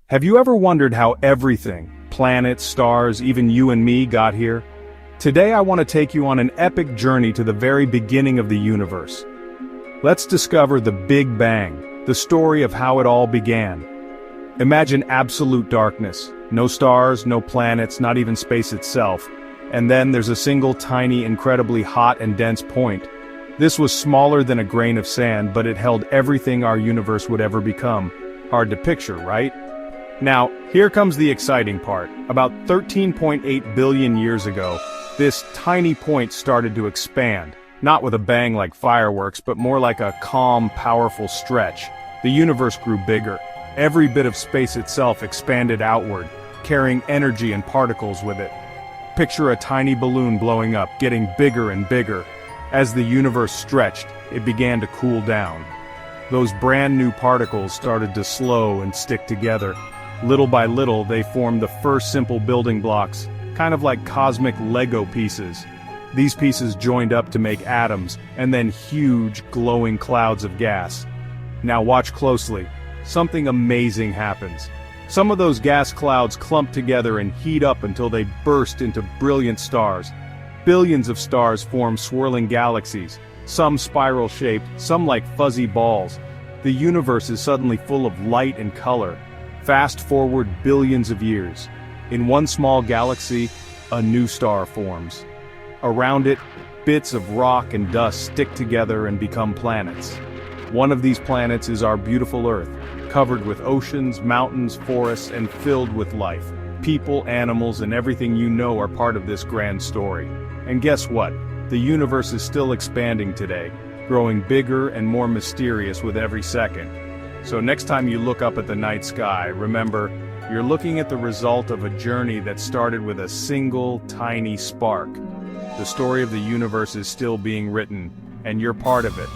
Have you ever wondered how everything, planets, stars, even you and me, got here? Today I want to take you on an epic journey to the very beginning of the universe. Let's discover the Big Bang, the story of how it all began. Imagine absolute darkness, no stars, no planets, not even space itself. And then there's a single tiny, incredibly hot and dense point. This was smaller than a grain of sand, but it held everything our universe would ever become. Hard to picture, right? Now, here comes the exciting part. About 13.8 billion years ago, this tiny point started to expand, not with a bang like fireworks, but more like a calm, powerful stretch. The universe grew bigger. Every bit of space itself expanded outward, carrying energy and particles with it. Picture a tiny balloon blowing up, getting bigger and bigger. As the universe stretched, it began to cool down. Those brand new particles started to slow and stick together. Little by little, they formed the first simple building blocks, kind of like cosmic Lego pieces. These pieces joined up to make atoms, and then huge, glowing clouds of gas. Now watch closely. Something amazing happens. Some of those gas clouds clump together and heat up until they burst into brilliant stars. Billions of stars form swirling galaxies, some spiral-shaped, some like fuzzy balls. The universe is suddenly full of light and color. Fast forward billions of years. In one small galaxy, a new star forms. Around it, bits of rock and dust stick together and become planets. One of these planets is our beautiful Earth, covered with oceans, mountains, forests, and filled with life. People, animals, and everything you know are part of this grand story. And guess what? The universe is still expanding today, growing bigger and more mysterious with every second. So next time you look up at the night sky, remember, you're looking at the result of a journey that started with a single, tiny spark. The story of the universe is still being written, and you're part of it.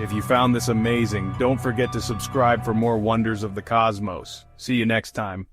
If you found this amazing, don't forget to subscribe for more wonders of the cosmos. See you next time.